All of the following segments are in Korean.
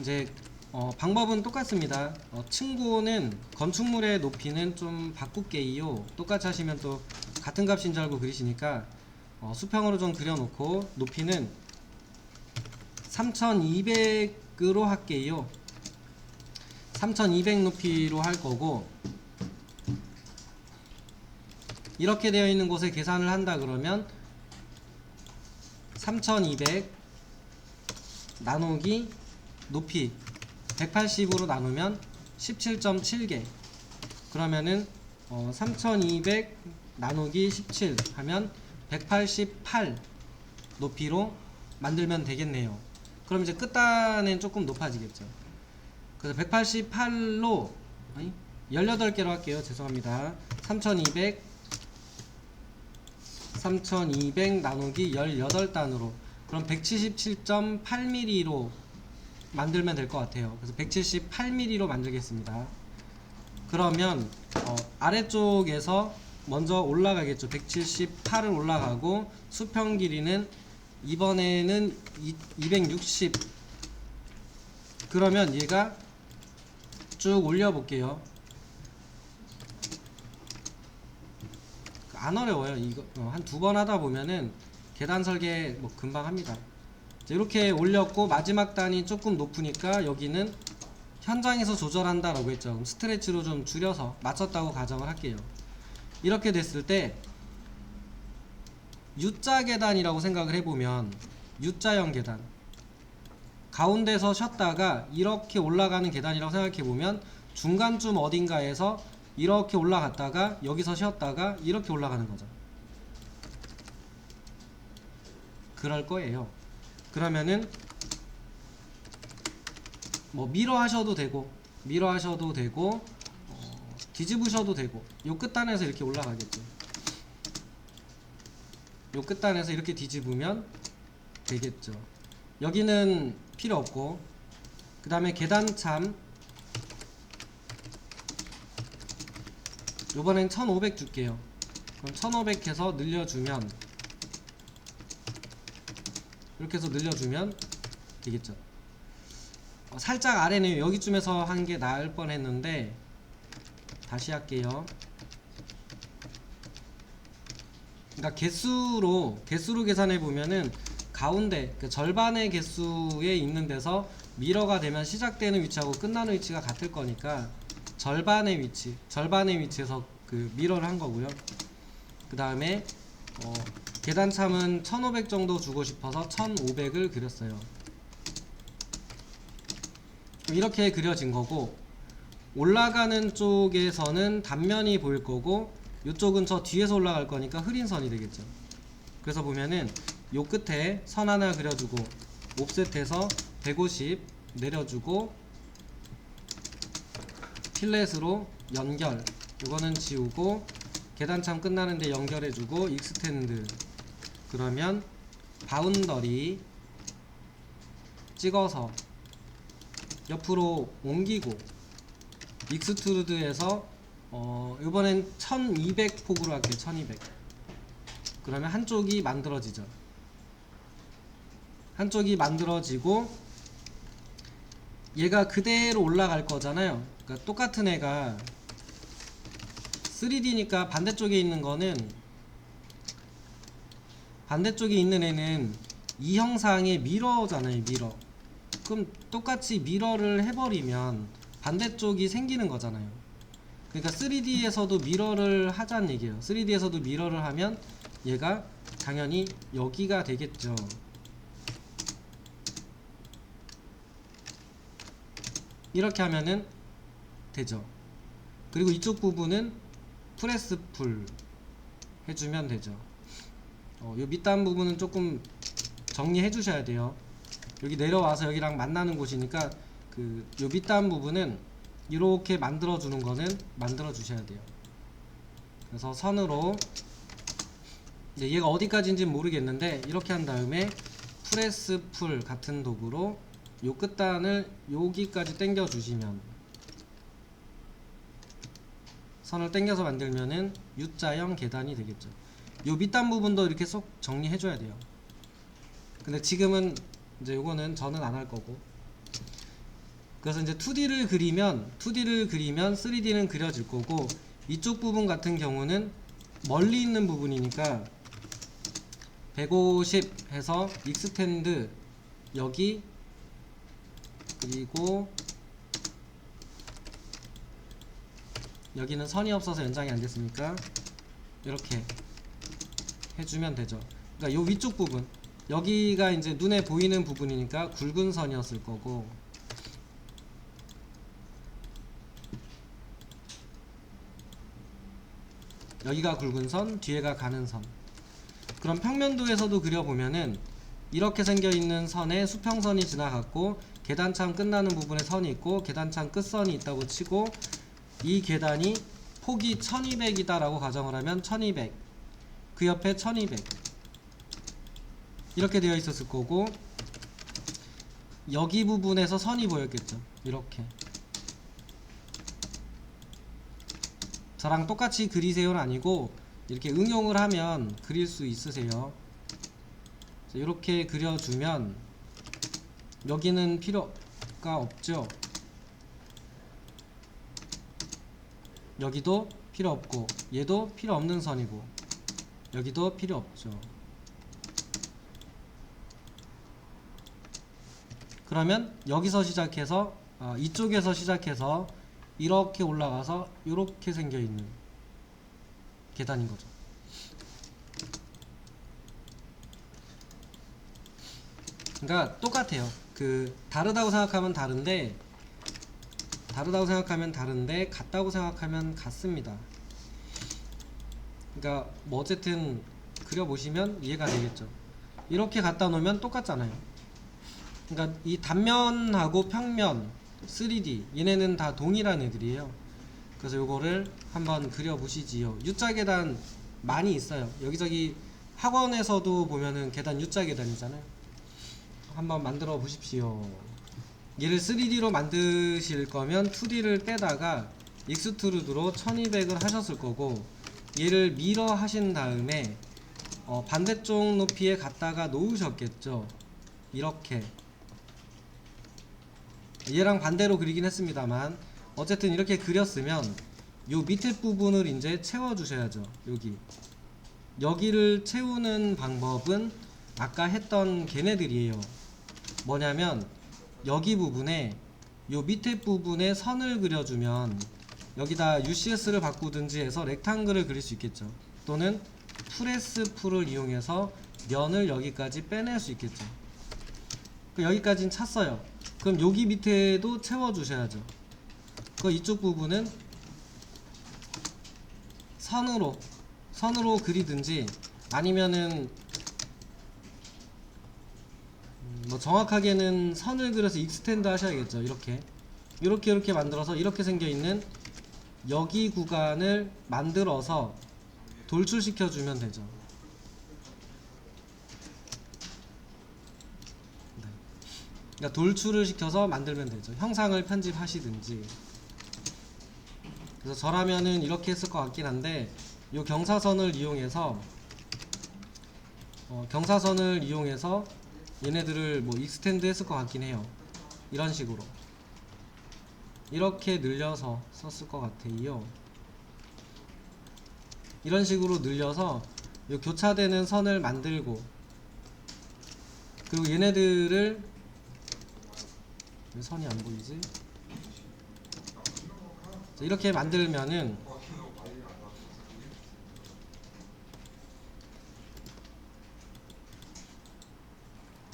이제 방법은 똑같습니다. 층고는 건축물의 높이는 좀 바꿀게요. 똑같이 하시면 또 같은 값인 줄 알고 그리시니까 수평으로 좀 그려놓고 높이는 3200으로 할게요. 3200 높이로 할 거고, 이렇게 되어 있는 곳에 계산을 한다 그러면 3200 나누기 높이 180으로 나누면 17.7개. 그러면은 3200 나누기 17 하면 188 높이로 만들면 되겠네요. 그럼 이제 끝단엔 조금 높아지겠죠. 그래서 188로 18개로 할게요. 죄송합니다. 3200 나누기 18단으로 그럼 177.8mm로 만들면 될 것 같아요. 그래서 178mm로 만들겠습니다. 그러면 아래쪽에서 먼저 올라가겠죠. 178을 올라가고 수평 길이는 이번에는 260. 그러면 얘가 쭉 올려 볼게요. 안 어려워요. 이거 한 두 번 하다 보면은 계단 설계 뭐 금방 합니다. 이렇게 올렸고 마지막 단이 조금 높으니까 여기는 현장에서 조절한다 라고 했죠. 그럼 스트레치로 좀 줄여서 맞췄다고 가정을 할게요. 이렇게 됐을 때 U자 계단이라고 생각을 해보면, U자형 계단, 가운데서 쉬었다가 이렇게 올라가는 계단이라고 생각해보면 중간쯤 어딘가에서 이렇게 올라갔다가 여기서 쉬었다가 이렇게 올라가는 거죠. 그럴 거예요. 그러면은 뭐 미러 하셔도 되고 뒤집으셔도 되고, 요 끝단에서 이렇게 올라가겠죠. 요 끝단에서 이렇게 뒤집으면 되겠죠. 여기는 필요 없고, 그 다음에 계단참 요번엔 1500 줄게요. 그럼 1500 해서 늘려주면, 이렇게 해서 늘려주면 되겠죠. 살짝 아래네요. 여기쯤에서 한 게 나을 뻔 했는데 다시 할게요. 그러니까 개수로 계산해 보면은 가운데 그 절반의 개수에 있는 데서 미러가 되면 시작되는 위치하고 끝나는 위치가 같을 거니까 절반의 위치에서 그 미러를 한 거고요. 그 다음에 계단참은 1500 정도 주고 싶어서 1500을 그렸어요. 이렇게 그려진 거고, 올라가는 쪽에서는 단면이 보일 거고, 이쪽은 저 뒤에서 올라갈 거니까 흐린 선이 되겠죠. 그래서 보면은 요 끝에 선 하나 그려주고 옵셋해서 150 내려주고 필렛으로 연결, 이거는 지우고 계단참 끝나는데 연결해주고 익스텐드, 그러면 바운더리 찍어서 옆으로 옮기고 익스트루드해서 이번엔 1200 폭으로 할게요. 1200. 그러면 한쪽이 만들어지죠. 한쪽이 만들어지고 얘가 그대로 올라갈 거잖아요. 그러니까 똑같은 애가 3D니까 반대쪽에 있는 애는 이 형상의 미러잖아요. 미러. 그럼 똑같이 미러를 해버리면 반대쪽이 생기는 거잖아요. 그러니까 3D에서도 미러를 하자는 얘기예요. 3D에서도 미러를 하면 얘가 당연히 여기가 되겠죠. 이렇게 하면은 되죠. 그리고 이쪽 부분은 프레스 풀 해주면 되죠. 요 밑단 부분은 조금 정리해 주셔야 돼요. 여기 내려와서 여기랑 만나는 곳이니까 요 밑단 부분은 이렇게 만들어 주는 거는 만들어 주셔야 돼요. 그래서 선으로 이제 얘가 어디까지인지 모르겠는데 이렇게 한 다음에 프레스 풀 같은 도구로 요 끝단을 여기까지 당겨 주시면, 선을 당겨서 만들면은 U자형 계단이 되겠죠. 요 밑단 부분도 이렇게 쏙 정리해 줘야 돼요. 근데 지금은 이제 요거는 저는 안 할 거고, 그래서 이제 2D를 그리면 3D는 그려질 거고, 이쪽 부분 같은 경우는 멀리 있는 부분이니까 150 해서 익스텐드 여기, 그리고 여기는 선이 없어서 연장이 안 됐으니까 이렇게 해주면 되죠. 그러니까 요 위쪽 부분, 여기가 이제 눈에 보이는 부분이니까 굵은 선이었을 거고, 여기가 굵은 선, 뒤에가 가는 선. 그럼 평면도에서도 그려보면은 이렇게 생겨있는 선에 수평선이 지나갔고, 계단창 끝나는 부분에 선이 있고, 계단창 끝선이 있다고 치고, 이 계단이 폭이 1200이다 라고 가정을 하면 1200, 그 옆에 1200 이렇게 되어 있었을 거고, 여기 부분에서 선이 보였겠죠. 이렇게 저랑 똑같이 그리세요는 아니고 이렇게 응용을 하면 그릴 수 있으세요. 이렇게 그려주면 여기는 필요가 없죠. 여기도 필요 없고, 얘도 필요 없는 선이고, 여기도 필요 없죠. 그러면 여기서 시작해서 이쪽에서 시작해서 이렇게 올라가서 이렇게 생겨있는 계단인 거죠. 그러니까 똑같아요. 다르다고 생각하면 다른데, 같다고 생각하면 같습니다. 그러니까 뭐 어쨌든 그려보시면 이해가 되겠죠. 이렇게 갖다 놓으면 똑같잖아요. 그러니까 이 단면하고 평면 3D 얘네는 다 동일한 애들이에요. 그래서 요거를 한번 그려보시지요. U자 계단 많이 있어요. 여기저기 학원에서도 보면은 계단 U자 계단이잖아요. 한번 만들어 보십시오. 얘를 3D로 만드실 거면 2D를 빼다가 익스트루드로 1200을 하셨을 거고, 얘를 미러 하신 다음에 반대쪽 높이에 갖다가 놓으셨겠죠. 이렇게 얘랑 반대로 그리긴 했습니다만, 어쨌든 이렇게 그렸으면 요 밑에 부분을 이제 채워 주셔야죠. 여기를 채우는 방법은 아까 했던 걔네들이에요. 뭐냐면 여기 부분에 요 밑에 부분에 선을 그려주면 여기다 UCS를 바꾸든지 해서 렉탱글을 그릴 수 있겠죠. 또는 프레스 풀을 이용해서 면을 여기까지 빼낼 수 있겠죠. 여기까지는 찼어요. 그럼 여기 밑에도 채워주셔야죠. 이쪽 부분은 선으로 그리든지, 아니면은 뭐 정확하게는 선을 그려서 익스텐드 하셔야겠죠. 이렇게 만들어서 이렇게 생겨있는 여기 구간을 만들어서 돌출시켜 주면 되죠. 네. 그러니까 돌출을 시켜서 만들면 되죠. 형상을 편집하시든지. 그래서 저라면은 이렇게 했을 것 같긴 한데, 요 경사선을 이용해서 얘네들을 뭐 익스텐드 했을 것 같긴 해요. 이런 식으로 이렇게 늘려서 썼을 것 같아요. 이런 식으로 늘려서 요 교차되는 선을 만들고, 그리고 얘네들을, 왜 선이 안 보이지? 이렇게 만들면은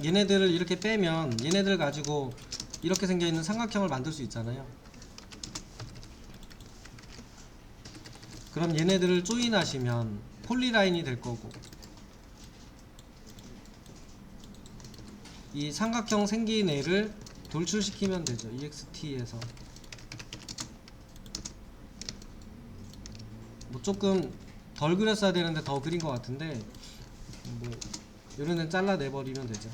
얘네들을 이렇게 빼면 얘네들 가지고 이렇게 생겨있는 삼각형을 만들 수 있잖아요. 그럼 얘네들을 조인하시면 폴리라인이 될 거고, 이 삼각형 생긴 애를 돌출시키면 되죠. EXT에서 뭐 조금 덜 그렸어야 되는데 더 그린 것 같은데, 뭐 요런 애는 잘라내버리면 되죠.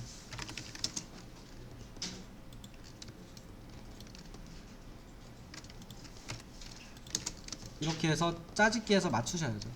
이렇게 해서 짜집기 해서 맞추셔야죠.